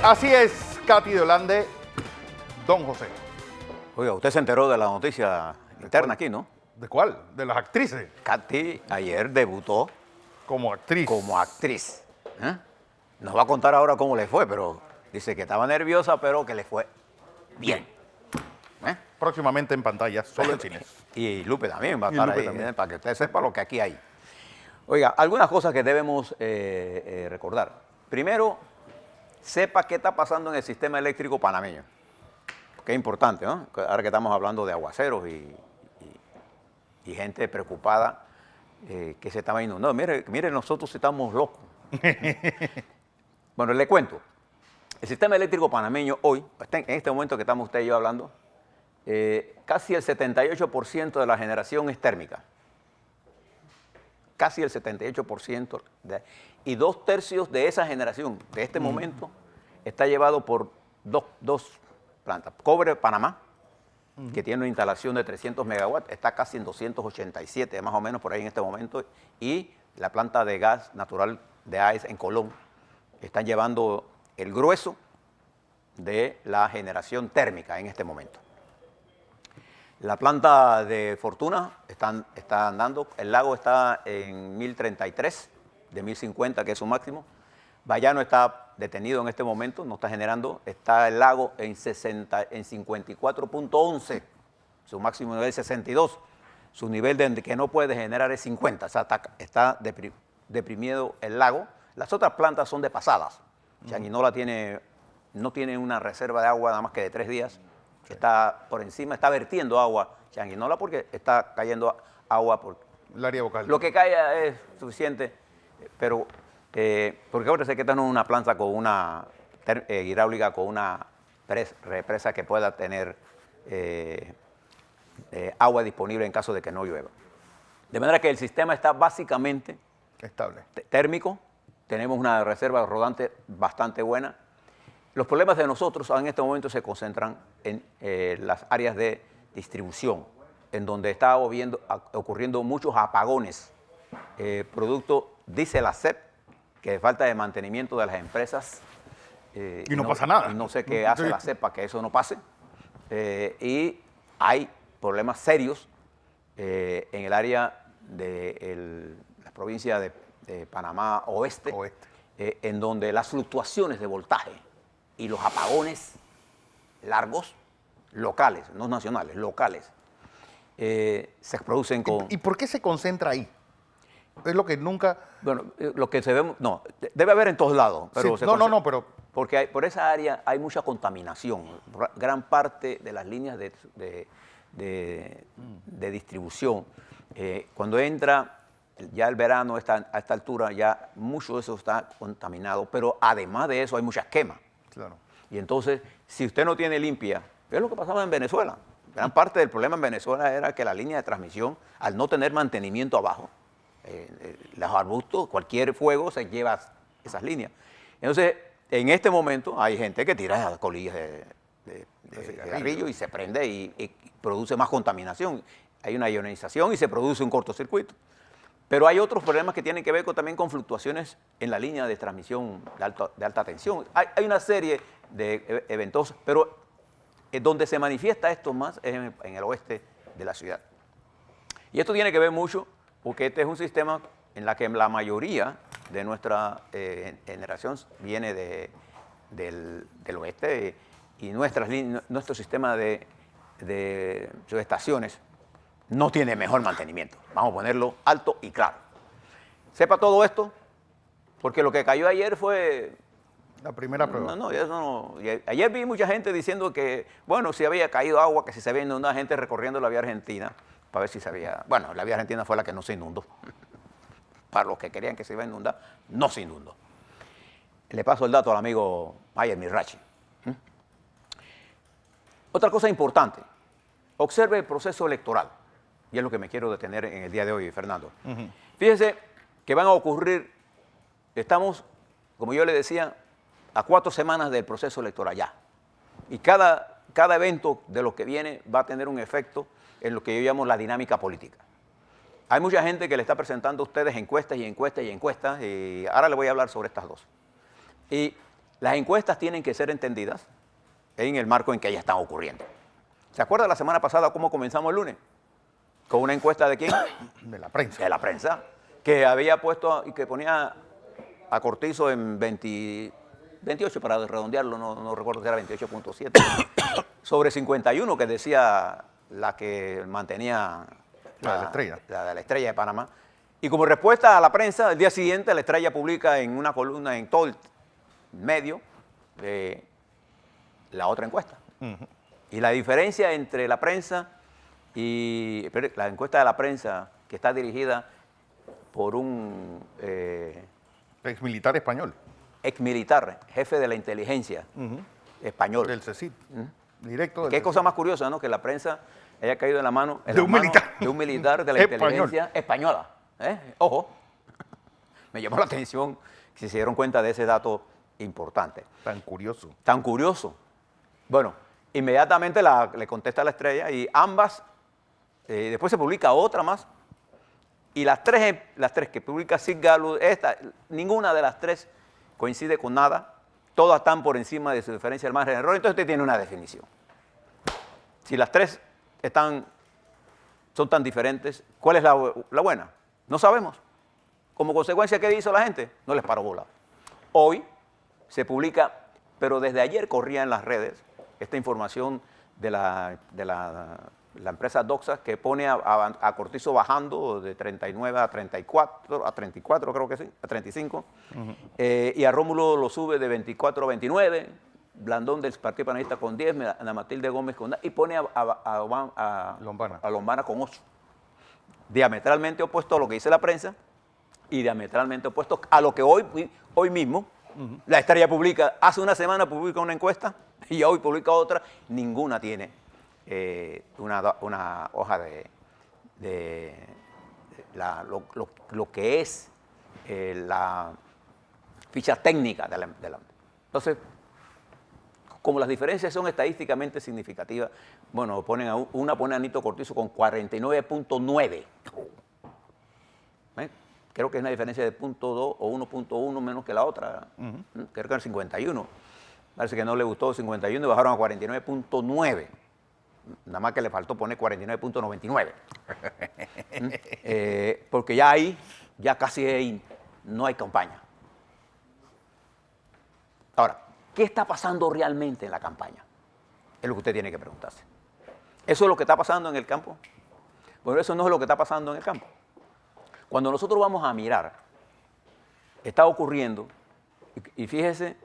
Así es, Katy de Holande, don José. Oiga, usted se enteró de la noticia interna aquí, ¿no? ¿De cuál? De las actrices. Katy ayer debutó Como actriz. como actriz. ¿Eh? Nos va a contar ahora cómo le fue, pero dice que estaba nerviosa, pero que le fue bien. ¿Eh? Próximamente en pantalla, solo en cines. Y Lupe también va a Y estar Lupe ahí, también. para que usted sepa lo que aquí hay. Oiga, algunas cosas que debemos recordar. Primero, sepa qué está pasando en el sistema eléctrico panameño. Que es importante, ¿no? Ahora que estamos hablando de aguaceros y gente preocupada que se estaba inundando. Mire, nosotros estamos locos. Bueno, le cuento. El sistema eléctrico panameño hoy, en este momento que estamos usted y yo hablando, casi el 78% de la generación es térmica. Casi el 78%. Y 2/3 de esa generación, de este momento, está llevado por dos plantas. Cobre Panamá, que tiene una instalación de 300 megawatts, está casi en 287, más o menos por ahí en este momento. Y la planta de gas natural de AES en Colón, están llevando el grueso de la generación térmica en este momento. La planta de Fortuna está andando, el lago está en 1033, de 1050, que es su máximo. Bayano está detenido en este momento, no está generando, está el lago en 54.11, su máximo nivel es 62, su nivel de que no puede generar es 50, o sea, está deprimido el lago. Las otras plantas son de pasadas. Changuinola no tiene una reserva de agua nada más que de 3 días. Está por encima, está vertiendo agua Changuinola porque está cayendo agua por El área vocal. lo que caiga es suficiente, pero porque ahora sé que tenemos una planta con una hidráulica con una represa que pueda tener agua disponible en caso de que no llueva. De manera que el sistema está básicamente Estable. térmico, tenemos una reserva rodante bastante buena. Los problemas de nosotros en este momento se concentran en las áreas de distribución, en donde está ocurriendo muchos apagones, producto, dice la SEP, que falta de mantenimiento de las empresas. Y no pasa nada. Y no sé qué hace la SEP para que eso no pase. Y hay problemas serios en el área de la provincia de Panamá Oeste. En donde las fluctuaciones de voltaje y los apagones largos, locales, no nacionales, locales, se producen con... ¿Y por qué se concentra ahí? Es lo que nunca... Bueno, lo que se ve... No, debe haber en todos lados. Pero Sí, pero... Porque por esa área hay mucha contaminación. Gran parte de las líneas de distribución, cuando entra ya el verano a esta altura, ya mucho de eso está contaminado, pero además de eso hay muchas quemas. Claro. Y entonces, si usted no tiene limpia, es lo que pasaba en Venezuela. Gran parte del problema en Venezuela era que la línea de transmisión, al no tener mantenimiento abajo, los arbustos, cualquier fuego se lleva esas líneas. Entonces, en este momento hay gente que tira colillas de cigarrillo y se prende y produce más contaminación. Hay una ionización y se produce un cortocircuito. Pero hay otros problemas que tienen que ver también con fluctuaciones en la línea de transmisión de alta tensión. Hay una serie de eventos, pero donde se manifiesta esto más es en el oeste de la ciudad. Y esto tiene que ver mucho porque este es un sistema en la que la mayoría de nuestra generación viene del oeste y nuestro sistema de subestaciones no tiene mejor mantenimiento. Vamos a ponerlo alto y claro. Sepa todo esto, porque lo que cayó ayer fue... La primera prueba. Ayer vi mucha gente diciendo que, bueno, si había caído agua, que si se había inundado, gente recorriendo la vía argentina para ver si se había... Bueno, la vía argentina fue la que no se inundó. Para los que querían que se iba a inundar, no se inundó. Le paso el dato al amigo Mayer Mirachi. Otra cosa importante, observe el proceso electoral. Y es lo que me quiero detener en el día de hoy, Fernando. Fíjense que van a ocurrir, estamos, como yo le decía, a 4 semanas del proceso electoral ya. Y cada evento de lo que viene va a tener un efecto en lo que yo llamo la dinámica política. Hay mucha gente que le está presentando a ustedes encuestas y encuestas y encuestas, y ahora le voy a hablar sobre estas dos. Y Las encuestas tienen que ser entendidas en el marco en que ellas están ocurriendo. ¿Se acuerda la semana pasada cómo comenzamos el lunes? Con una encuesta de quién? De la prensa. De la prensa, que había puesto y que ponía a Cortizo en 28, para redondearlo, no recuerdo si era 28.7, sobre 51, que decía la que mantenía La de la Estrella. la de la Estrella de Panamá. Y como respuesta a la prensa, el día siguiente la Estrella publica en una columna en todo el medio la otra encuesta. Y la diferencia entre la prensa y la encuesta de la prensa, que está dirigida por un Ex militar español. exmilitar, jefe de la inteligencia español. Del CECIT. Directo del Qué CECIT. cosa más curiosa, ¿no? Que la prensa haya caído en la mano De un militar. de un militar de la Español. inteligencia española. Ojo, me llamó la atención si se dieron cuenta de ese dato importante. Tan curioso. Tan curioso. Bueno, inmediatamente le contesta la Estrella y ambas, después se publica otra más, y las tres que publica Sid Gallup, ninguna de las tres coincide con nada, todas están por encima de su diferencia del margen de error, entonces usted tiene una definición. Si las tres son tan diferentes, ¿cuál es la buena? No sabemos. Como consecuencia, ¿qué hizo la gente? No les paró bola. Hoy se publica, pero desde ayer corría en las redes esta información de la empresa Doxa, que pone a Cortizo bajando de 39 a 34 creo que sí, a 35, y a Rómulo lo sube de 24 a 29, Blandón del Partido Panamista con 10, Ana Matilde Gómez con 10, y pone a Lombana con 8. Diametralmente opuesto a lo que dice la prensa y diametralmente opuesto a lo que hoy mismo la Estrella publica. Hace una semana publica una encuesta y hoy publica otra. Ninguna tiene una hoja de lo que es la ficha técnica de la. Entonces, como las diferencias son estadísticamente significativas, bueno, pone a Nito Cortizo con 49.9. Creo que es una diferencia de 0.2 o 1.1 menos que la otra. Creo que era 51. Parece que no le gustó 51 y bajaron a 49.9. Nada más que le faltó poner 49.99. Porque ya casi no hay campaña. Ahora, ¿qué está pasando realmente en la campaña? Es lo que usted tiene que preguntarse. ¿Eso es lo que está pasando en el campo? Bueno, eso no es lo que está pasando en el campo. Cuando nosotros vamos a mirar, está ocurriendo, y fíjese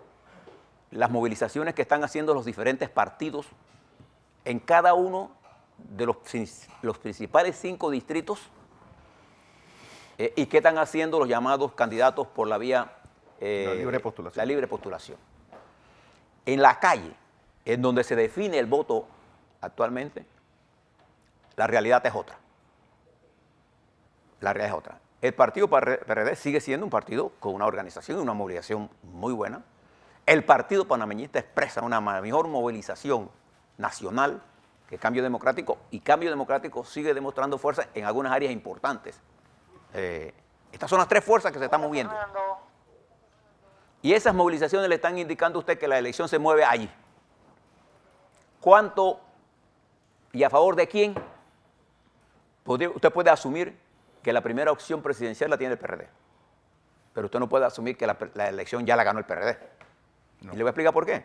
las movilizaciones que están haciendo los diferentes partidos en cada uno de los principales 5 distritos y qué están haciendo los llamados candidatos por la vía la libre postulación. La libre postulación. En la calle, en donde se define el voto actualmente, la realidad es otra. La realidad es otra. El partido PRD sigue siendo un partido con una organización y una movilización muy buena. El partido panameñista expresa una mejor movilización nacional que Cambio Democrático, y Cambio Democrático sigue demostrando fuerza en algunas áreas importantes. Estas son las 3 fuerzas que se están moviendo. Y esas movilizaciones le están indicando a usted que la elección se mueve allí. ¿Cuánto y a favor de quién? Usted puede asumir que la primera opción presidencial la tiene el PRD. Pero usted no puede asumir que la elección ya la ganó el PRD. No. Y le voy a explicar por qué.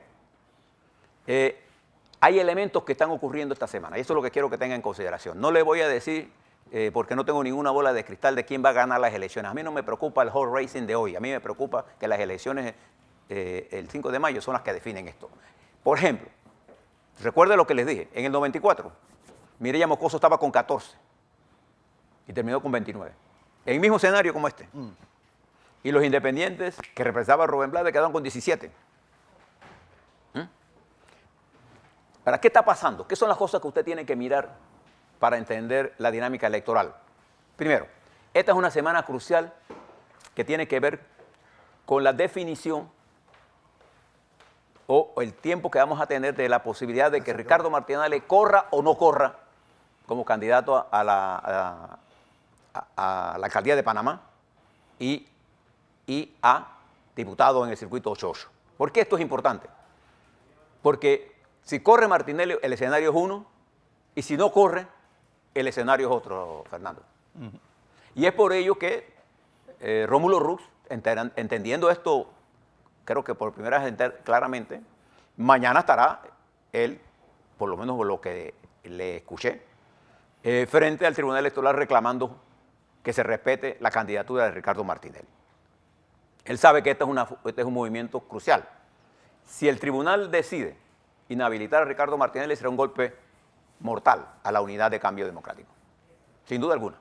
Hay elementos que están ocurriendo esta semana, y eso es lo que quiero que tenga en consideración. No le voy a decir, porque no tengo ninguna bola de cristal de quién va a ganar las elecciones. A mí no me preocupa el horse racing de hoy. A mí me preocupa que las elecciones el 5 de mayo son las que definen esto. Por ejemplo, recuerde lo que les dije. En el 94, Mireya Moscoso estaba con 14 y terminó con 29. En el mismo escenario como este. Y los independientes, que representaba Rubén Blades, quedaron con 17. ¿Para qué está pasando? ¿Qué son las cosas que usted tiene que mirar para entender la dinámica electoral? Primero, esta es una semana crucial que tiene que ver con la definición o el tiempo que vamos a tener de la posibilidad de que Ricardo Martinelli corra o no corra como candidato a la alcaldía de Panamá y a diputado en el circuito 88. ¿Por qué esto es importante? Porque si corre Martinelli, el escenario es uno, y si no corre, el escenario es otro, Fernando. Y es por ello que Rómulo Rux, entendiendo esto, creo que por primera vez claramente, mañana estará él, por lo menos por lo que le escuché, frente al Tribunal Electoral reclamando que se respete la candidatura de Ricardo Martinelli. Él sabe que este es un movimiento crucial. Si el tribunal decide inhabilitar a Ricardo Martinelli, será un golpe mortal a la unidad de Cambio Democrático, sin duda alguna.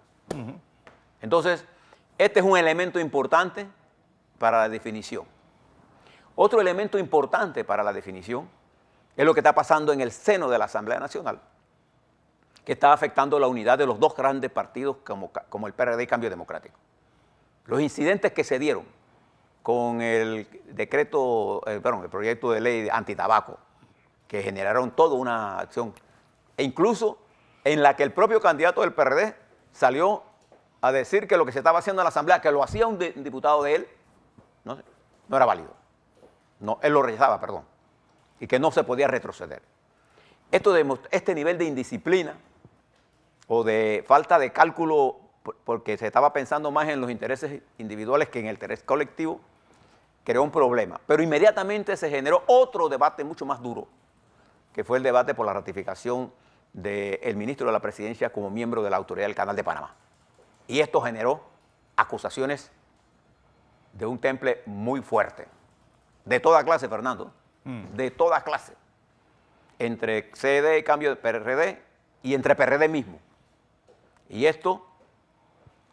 Entonces, este es un elemento importante para la definición. Otro elemento importante para la definición es lo que está pasando en el seno de la Asamblea Nacional, que está afectando la unidad de los dos grandes partidos como el PRD y Cambio Democrático. Los incidentes que se dieron con el el proyecto de ley antitabaco, que generaron toda una acción, e incluso en la que el propio candidato del PRD salió a decir que lo que se estaba haciendo en la Asamblea, que lo hacía un diputado de él, no era válido. No, él lo rechazaba, perdón, y que no se podía retroceder. Este nivel de indisciplina o de falta de cálculo, porque se estaba pensando más en los intereses individuales que en el interés colectivo, creó un problema. Pero inmediatamente se generó otro debate mucho más duro, que fue el debate por la ratificación del ministro de la Presidencia como miembro de la Autoridad del Canal de Panamá. Y esto generó acusaciones de un temple muy fuerte, de toda clase, Fernando, de toda clase, entre CD y Cambio de PRD y entre PRD mismo. Y esto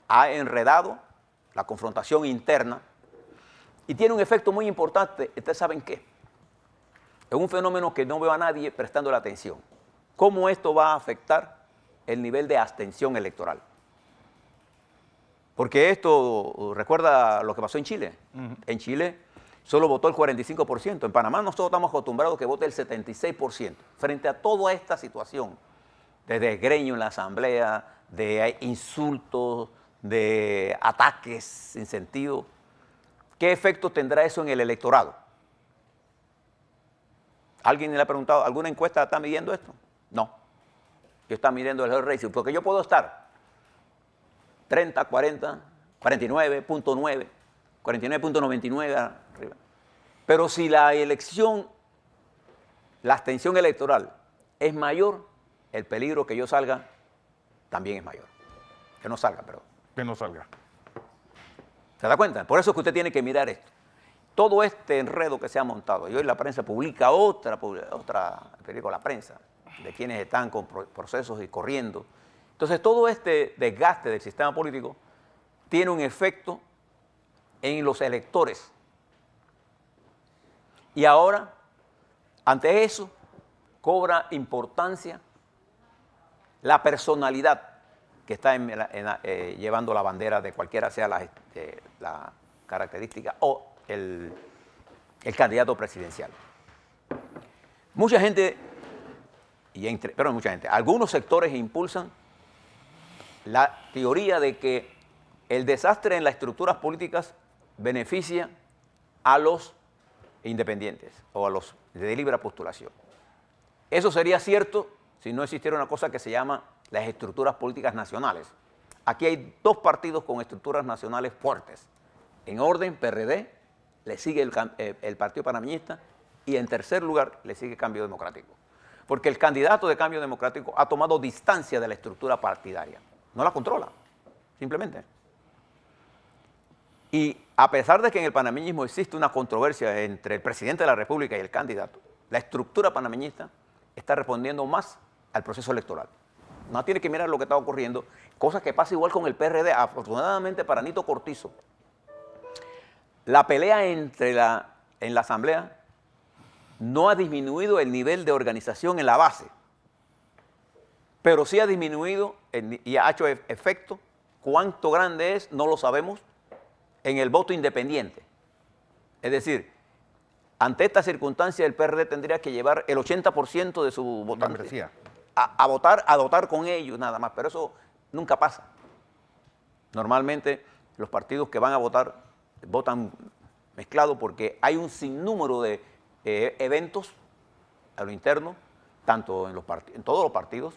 ha enredado la confrontación interna y tiene un efecto muy importante. ¿Ustedes saben qué? Es un fenómeno que no veo a nadie prestando la atención. ¿Cómo esto va a afectar el nivel de abstención electoral? Porque esto recuerda lo que pasó en Chile. En Chile solo votó el 45%. En Panamá nosotros estamos acostumbrados a que vote el 76%. Frente a toda esta situación de desgreño en la Asamblea, de insultos, de ataques sin sentido, ¿qué efecto tendrá eso en el electorado? ¿Alguien le ha preguntado, alguna encuesta está midiendo esto? No. Yo está midiendo el Health Ratio, porque yo puedo estar 30, 40, 49.9, 49.99 arriba. Pero si la elección, la abstención electoral es mayor, el peligro que yo salga también es mayor. Que no salga, perdón. Que no salga. ¿Se da cuenta? Por eso es que usted tiene que mirar esto. Todo este enredo que se ha montado, y hoy la prensa publica otra el periódico La Prensa, de quienes están con procesos y corriendo. Entonces, todo este desgaste del sistema político tiene un efecto en los electores. Y ahora, ante eso, cobra importancia la personalidad que está llevando la bandera de cualquiera sea la característica o el candidato presidencial. Mucha gente, algunos sectores impulsan la teoría de que el desastre en las estructuras políticas beneficia a los independientes o a los de libre postulación. Eso sería cierto si no existiera una cosa que se llama las estructuras políticas nacionales. Aquí hay dos partidos con estructuras nacionales fuertes. En orden, PRD, le sigue el Partido Panameñista y en tercer lugar le sigue Cambio Democrático. Porque el candidato de Cambio Democrático ha tomado distancia de la estructura partidaria. No la controla, simplemente. Y a pesar de que en el panameñismo existe una controversia entre el presidente de la República y el candidato, la estructura panameñista está respondiendo más al proceso electoral. No tiene que mirar lo que está ocurriendo, cosa que pasa igual con el PRD. Afortunadamente para Nito Cortizo, la pelea en la Asamblea no ha disminuido el nivel de organización en la base, pero sí ha disminuido y ha hecho efecto. Cuánto grande es, no lo sabemos, en el voto independiente. Es decir, ante esta circunstancia el PRD tendría que llevar el 80% de su votante a votar con ellos nada más, pero eso nunca pasa. Normalmente los partidos que van a votar votan mezclado porque hay un sinnúmero de eventos a lo interno, tanto en todos los partidos,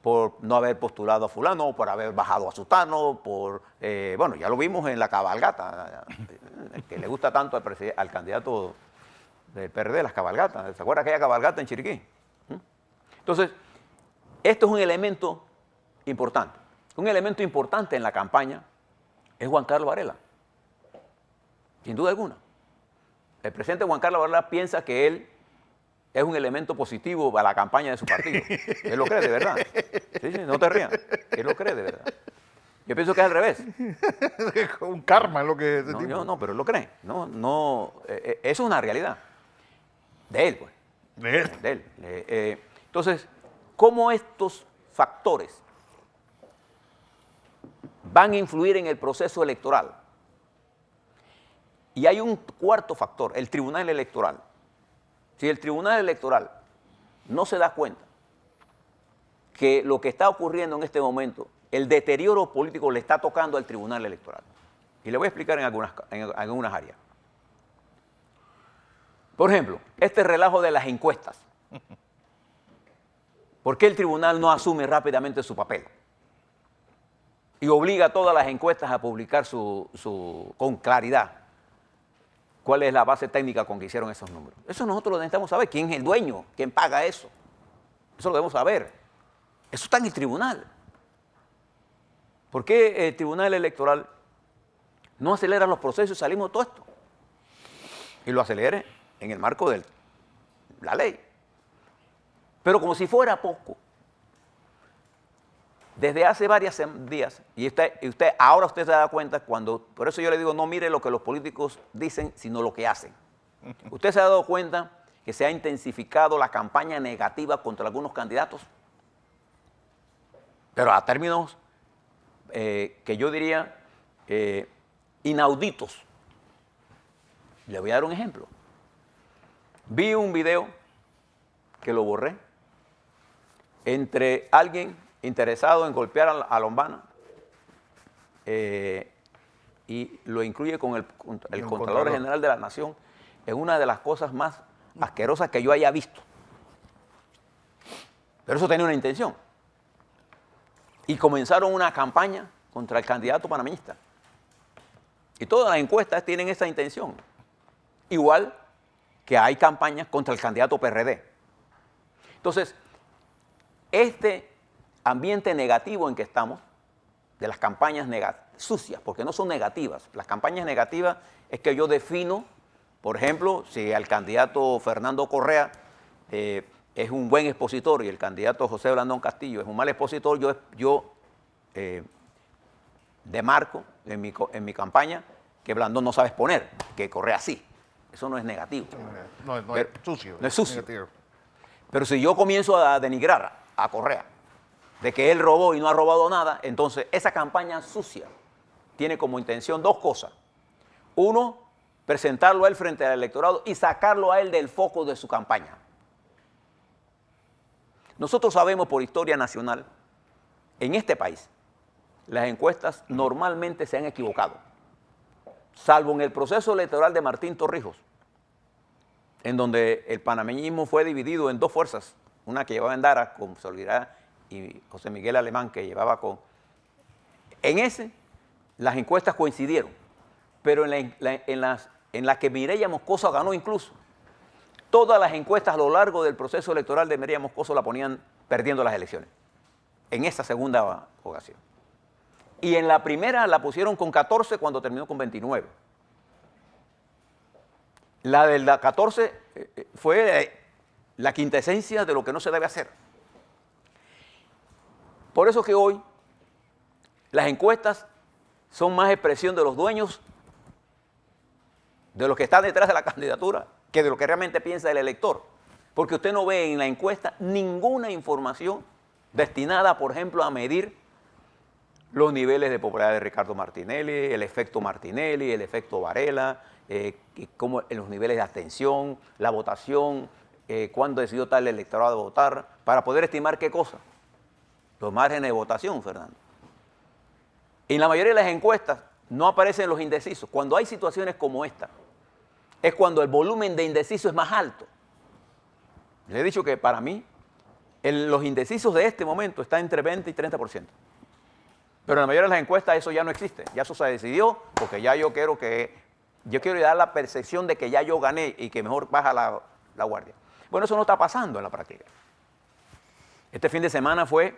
por no haber postulado a fulano, por haber bajado a sutano, bueno, ya lo vimos en la cabalgata, que le gusta tanto al candidato del PRD, las cabalgatas. ¿Se acuerda aquella cabalgata en Chiriquí? Entonces, esto es un elemento importante. Un elemento importante en la campaña es Juan Carlos Varela, sin duda alguna. El presidente Juan Carlos Varela piensa que él es un elemento positivo para la campaña de su partido. Él lo cree de verdad. Sí, no te rías. Él lo cree de verdad. Yo pienso que es al revés. Un karma es lo que... No, pero él lo cree. Eso es una realidad. De él, pues. De él. De él. Entonces, ¿cómo estos factores van a influir en el proceso electoral? Y hay un cuarto factor, el Tribunal Electoral. Si el Tribunal Electoral no se da cuenta que lo que está ocurriendo en este momento, el deterioro político le está tocando al Tribunal Electoral. Y le voy a explicar en algunas áreas. Por ejemplo, este relajo de las encuestas. ¿Por qué el tribunal no asume rápidamente su papel? Y obliga a todas las encuestas a publicar con claridad cuál es la base técnica con que hicieron esos números. Eso nosotros lo necesitamos saber. ¿Quién es el dueño? ¿Quién paga eso? Eso lo debemos saber. Eso está en el tribunal. ¿Por qué el Tribunal Electoral no acelera los procesos y salimos de todo esto? Y lo acelere en el marco de la ley. Pero como si fuera poco, desde hace varios días, ahora usted se da cuenta por eso yo le digo, no mire lo que los políticos dicen, sino lo que hacen. Usted se ha dado cuenta que se ha intensificado la campaña negativa contra algunos candidatos, pero a términos que yo diría inauditos. Le voy a dar un ejemplo. Vi un video que lo borré entre alguien interesado en golpear a Lombana y lo incluye con el Contralor General de la Nación en una de las cosas más asquerosas que yo haya visto. Pero eso tenía una intención. Y comenzaron una campaña contra el candidato panameñista. Y todas las encuestas tienen esa intención. Igual que hay campañas contra el candidato PRD. Entonces, este ambiente negativo en que estamos, de las campañas sucias, porque no son negativas. Las campañas negativas es que yo defino, por ejemplo, si el candidato Fernando Correa es un buen expositor y el candidato José Blandón Castillo es un mal expositor, yo demarco en mi campaña que Blandón no sabe exponer, que Correa sí. Eso no es negativo. No es sucio. No es sucio. Negativo. Pero si yo comienzo a denigrar a Correa de que él robó y no ha robado nada, entonces esa campaña sucia tiene como intención dos cosas. Uno, presentarlo a él frente al electorado y sacarlo a él del foco de su campaña. Nosotros sabemos por historia nacional, en este país, las encuestas normalmente se han equivocado, salvo en el proceso electoral de Martín Torrijos, en donde el panameñismo fue dividido en dos fuerzas, una que llevaba Endara con Solidaridad y José Miguel Alemán que llevaba con... En ese, las encuestas coincidieron, pero en la que Mireya Moscoso ganó incluso, todas las encuestas a lo largo del proceso electoral de Mireya Moscoso la ponían perdiendo las elecciones, en esa segunda ocasión. Y en la primera la pusieron con 14 cuando terminó con 29. La de la 14 fue la quintesencia de lo que no se debe hacer. Por eso que hoy las encuestas son más expresión de los dueños, de los que están detrás de la candidatura, que de lo que realmente piensa el elector. Porque usted no ve en la encuesta ninguna información destinada, por ejemplo, a medir los niveles de popularidad de Ricardo Martinelli, el efecto Martinelli, el efecto Varela, como los niveles de abstención, la votación, cuándo decidió tal electorado votar, para poder estimar qué cosa. Los márgenes de votación, Fernando. En la mayoría de las encuestas no aparecen los indecisos. Cuando hay situaciones como esta, es cuando el volumen de indecisos es más alto. Les he dicho que para mí los indecisos de este momento están entre 20 y 30%. Pero en la mayoría de las encuestas eso ya no existe. Ya eso se decidió porque ya yo quiero dar la percepción de que ya yo gané y que mejor baja la guardia. Bueno, eso no está pasando en la práctica. Este fin de semana fue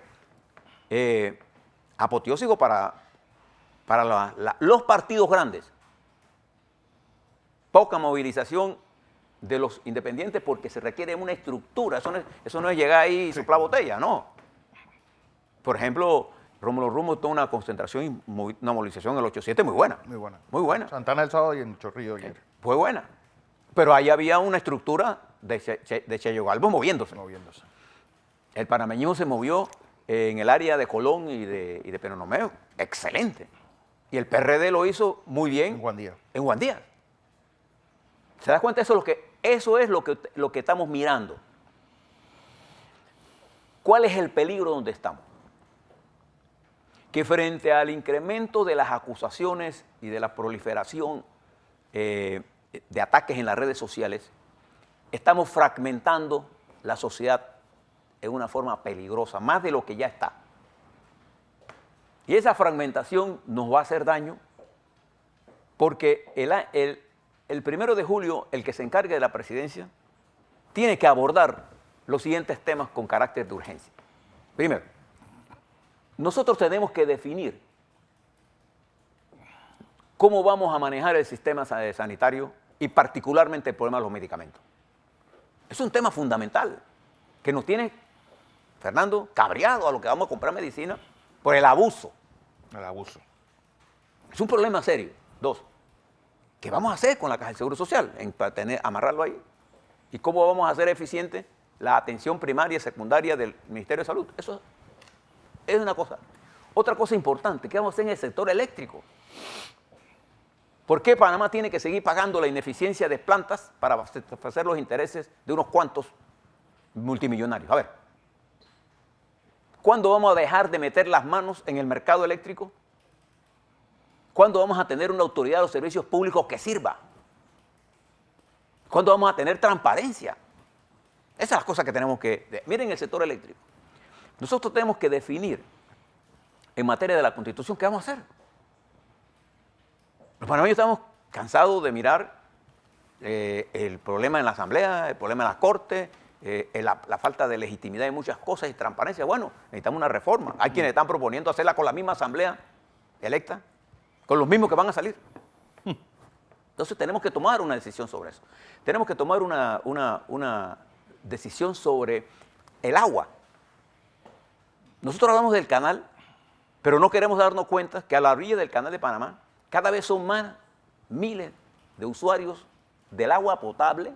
apoteósico para los partidos grandes. Poca movilización de los independientes porque se requiere una estructura. Eso no es llegar ahí y soplar botella, no. Por ejemplo, Rómulo Ramos tuvo una concentración y una movilización en el 8-7 muy buena. Muy buena. Muy buena. Santana el sábado y en Chorrillo ayer. Fue buena. Pero ahí había una estructura de Cheyo Galvez moviéndose. El panameñismo se movió en el área de Colón y de Penonomeo. Excelente. Y el PRD lo hizo muy bien. En Juan Díaz. En Juan Díaz. ¿Se da cuenta? Eso es lo que estamos mirando. ¿Cuál es el peligro donde estamos? Que frente al incremento de las acusaciones y de la proliferación de ataques en las redes sociales, estamos fragmentando la sociedad en una forma peligrosa, más de lo que ya está. Y esa fragmentación nos va a hacer daño porque el 1 de julio, el que se encargue de la presidencia, tiene que abordar los siguientes temas con carácter de urgencia. Primero, nosotros tenemos que definir cómo vamos a manejar el sistema sanitario y particularmente el problema de los medicamentos. Es un tema fundamental que nos tiene, Fernando, cabreado a lo que vamos a comprar medicina por el abuso. El abuso. Es un problema serio. Dos, ¿qué vamos a hacer con la Caja del Seguro Social? Para amarrarlo ahí. ¿Y cómo vamos a hacer eficiente la atención primaria y secundaria del Ministerio de Salud? Eso es una cosa. Otra cosa importante, ¿qué vamos a hacer en el sector eléctrico? ¿Por qué Panamá tiene que seguir pagando la ineficiencia de plantas para satisfacer los intereses de unos cuantos multimillonarios? A ver, ¿cuándo vamos a dejar de meter las manos en el mercado eléctrico? ¿Cuándo vamos a tener una autoridad de los servicios públicos que sirva? ¿Cuándo vamos a tener transparencia? Esas son las cosas que tenemos que... Miren el sector eléctrico. Nosotros tenemos que definir en materia de la Constitución qué vamos a hacer. Los panameños estamos cansados de mirar el problema en la Asamblea, el problema en las Cortes, la falta de legitimidad de muchas cosas y transparencia. Bueno, necesitamos una reforma. Hay quienes están proponiendo hacerla con la misma Asamblea electa, con los mismos que van a salir. Entonces tenemos que tomar una decisión sobre eso. Tenemos que tomar una decisión sobre el agua. Nosotros hablamos del canal, pero no queremos darnos cuenta que a la orilla del canal de Panamá cada vez son más miles de usuarios del agua potable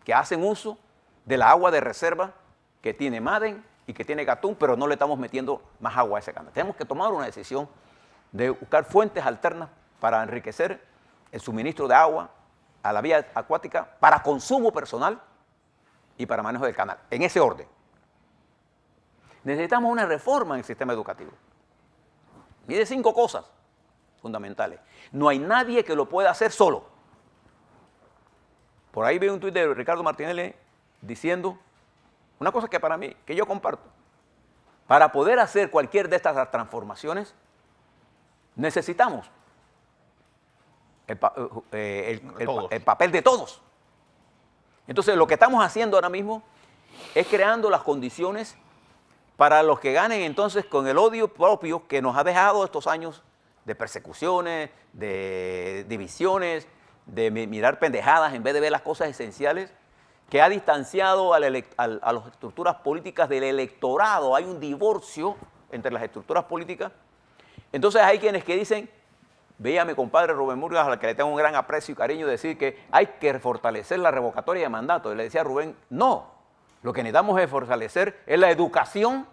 que hacen uso de la agua de reserva que tiene Maden y que tiene Gatún, pero no le estamos metiendo más agua a ese canal. Tenemos que tomar una decisión de buscar fuentes alternas para enriquecer el suministro de agua a la vía acuática para consumo personal y para manejo del canal, en ese orden. Necesitamos una reforma en el sistema educativo. Mire 5 cosas fundamentales. No hay nadie que lo pueda hacer solo. Por ahí veo un tuit de Ricardo Martinelli diciendo una cosa que para mí, que yo comparto. Para poder hacer cualquier de estas transformaciones, necesitamos el papel de todos. Entonces, lo que estamos haciendo ahora mismo es creando las condiciones para los que ganen entonces con el odio propio que nos ha dejado estos años de persecuciones, de divisiones, de mirar pendejadas en vez de ver las cosas esenciales, que ha distanciado a las estructuras políticas del electorado. Hay un divorcio entre las estructuras políticas. Entonces hay quienes que dicen, veía a mi compadre Rubén Murgas, al que le tengo un gran aprecio y cariño, decir que hay que fortalecer la revocatoria de mandato. Y le decía a Rubén, no, lo que necesitamos es fortalecer es la educación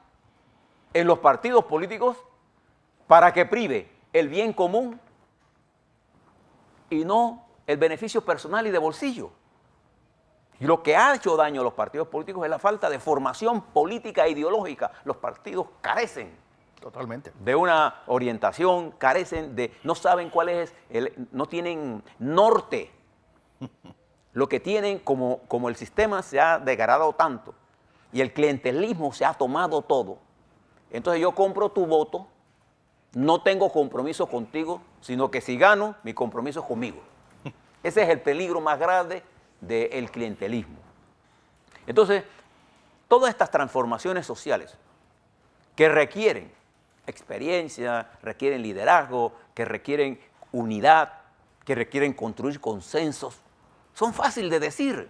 en los partidos políticos para que prive el bien común y no el beneficio personal y de bolsillo. Y lo que ha hecho daño a los partidos políticos es la falta de formación política e ideológica. Los partidos carecen totalmente de una orientación, carecen de, no saben cuál es, no tienen norte. Lo que tienen, como el sistema se ha degradado tanto y el clientelismo se ha tomado todo, entonces yo compro tu voto, no tengo compromiso contigo, sino que si gano, mi compromiso es conmigo. Ese es el peligro más grave del clientelismo. Entonces, todas estas transformaciones sociales que requieren experiencia, requieren liderazgo, que requieren unidad, que requieren construir consensos, son fáciles de decir.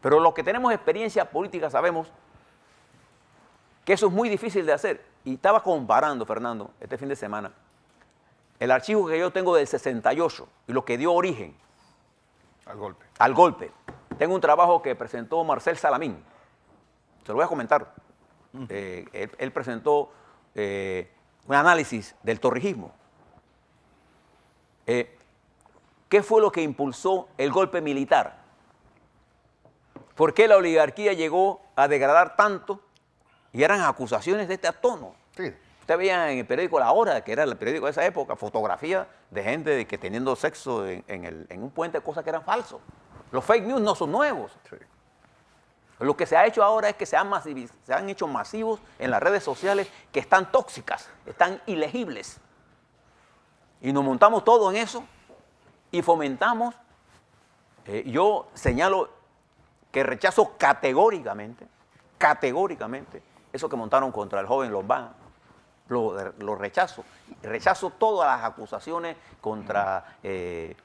Pero los que tenemos experiencia política sabemos que eso es muy difícil de hacer. Y estaba comparando, Fernando, este fin de semana, el archivo que yo tengo del 68 y lo que dio origen al golpe. Tengo un trabajo que presentó Marcel Salamín. Se lo voy a comentar. Él presentó un análisis del torrijismo. ¿Qué fue lo que impulsó el golpe militar? ¿Por qué la oligarquía llegó a degradar tanto? Y eran acusaciones de este tono. Sí. Usted veía en el periódico La Hora, que era el periódico de esa época, fotografías de gente que teniendo sexo en un puente, cosas que eran falsas. Los fake news no son nuevos. Sí. Lo que se ha hecho ahora es que se han hecho masivos en las redes sociales que están tóxicas, están ilegibles. Y nos montamos todo en eso y fomentamos. Yo señalo que rechazo categóricamente, eso que montaron contra el joven Lombán. Lo rechazo. Rechazo todas las acusaciones contra que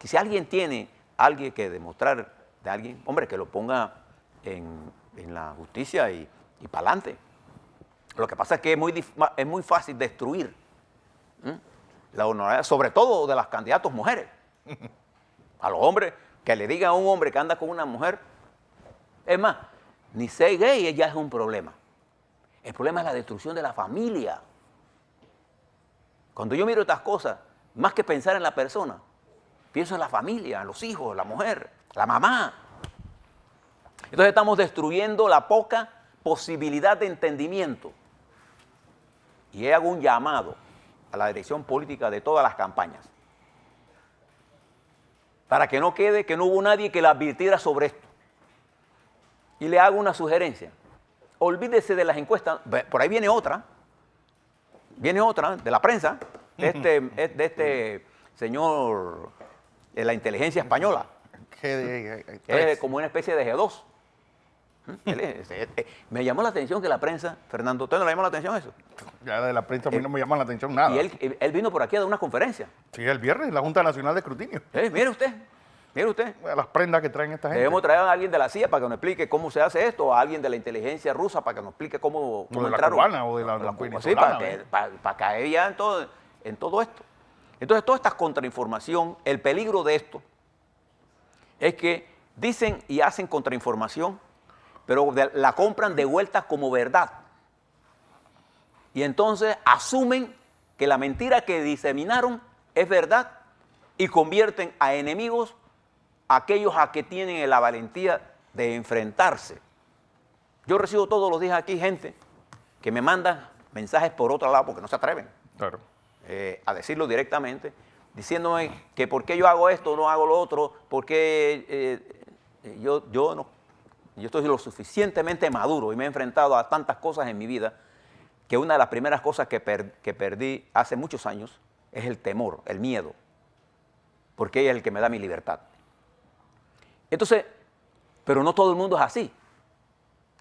si alguien tiene que demostrar de alguien, hombre, que lo ponga en la justicia y para adelante. Lo que pasa es que es muy fácil destruir la honorabilidad, sobre todo de las candidatas mujeres. A los hombres, que le digan a un hombre que anda con una mujer, es más, ni ser gay ya es un problema. El problema es la destrucción de la familia. Cuando yo miro estas cosas, más que pensar en la persona, pienso en la familia, en los hijos, la mujer, la mamá. Entonces estamos destruyendo la poca posibilidad de entendimiento. Y hago un llamado a la dirección política de todas las campañas, para que no quede que no hubo nadie que la advirtiera sobre esto. Y le hago una sugerencia. Olvídese de las encuestas, por ahí viene otra de la prensa, de este señor de la inteligencia española. Es como una especie de G2. Me llamó la atención que la prensa, Fernando, ¿usted no le llamó la atención eso? Ya de la prensa a mí no me llama la atención nada. Y él vino por aquí a dar una conferencia. Sí, el viernes, la Junta Nacional de Escrutinio. Mire usted. Las prendas que traen esta gente. Debemos traer a alguien de la CIA para que nos explique cómo se hace esto, a alguien de la inteligencia rusa para que nos explique cómo o de la entraron. cubana o de la venezolana. Sí, para caer ya en todo esto. Entonces, toda esta contrainformación, el peligro de esto es que dicen y hacen contrainformación, pero la compran de vuelta como verdad. Y entonces asumen que la mentira que diseminaron es verdad y convierten a enemigos a aquellos a que tienen la valentía de enfrentarse. Yo recibo todos los días aquí gente que me manda mensajes por otro lado porque no se atreven a decirlo directamente, diciéndome que por qué yo hago esto, no hago lo otro, porque yo estoy lo suficientemente maduro y me he enfrentado a tantas cosas en mi vida que una de las primeras cosas que perdí hace muchos años es el temor, el miedo, porque ella es el que me da mi libertad. Entonces, pero no todo el mundo es así.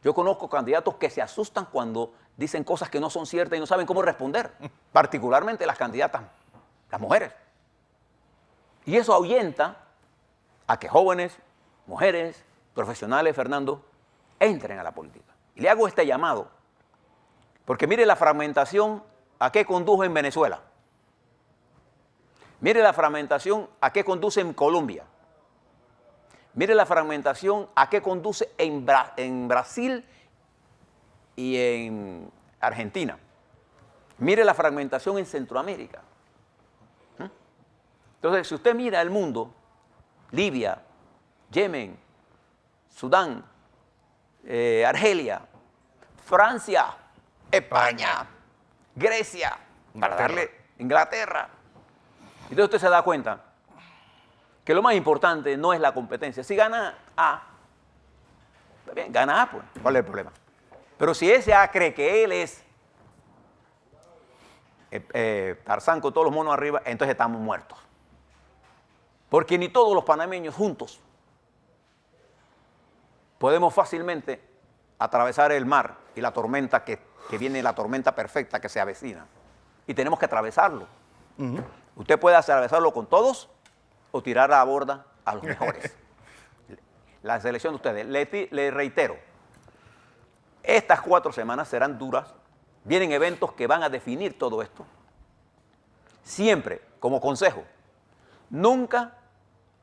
Yo conozco candidatos que se asustan cuando dicen cosas que no son ciertas y no saben cómo responder, particularmente las candidatas, las mujeres. Y eso ahuyenta a que jóvenes, mujeres, profesionales, Fernando, entren a la política. Y le hago este llamado, porque mire la fragmentación a qué condujo en Venezuela. Mire la fragmentación a qué conduce en Colombia. Mire la fragmentación a qué conduce en Brasil y en Argentina. Mire la fragmentación en Centroamérica. Entonces, si usted mira el mundo, Libia, Yemen, Sudán, Argelia, Francia, España, Grecia, para darle Inglaterra. Entonces usted se da cuenta que lo más importante no es la competencia. Si gana A, está bien, gana A, pues, ¿cuál es el problema? Pero si ese A cree que él es Tarzán con todos los monos arriba, entonces estamos muertos. Porque ni todos los panameños juntos podemos fácilmente atravesar el mar y la tormenta que viene, la tormenta perfecta que se avecina. Y tenemos que atravesarlo. Usted puede atravesarlo con todos o tirar a la borda a los mejores. La selección de ustedes. Le reitero, estas 4 semanas serán duras. Vienen eventos que van a definir todo esto. Siempre, como consejo, nunca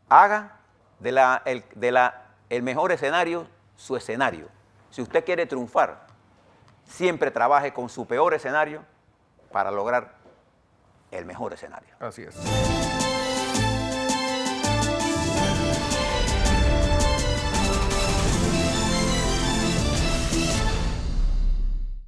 haga el mejor escenario su escenario. Si usted quiere triunfar, siempre trabaje con su peor escenario para lograr el mejor escenario. Así es.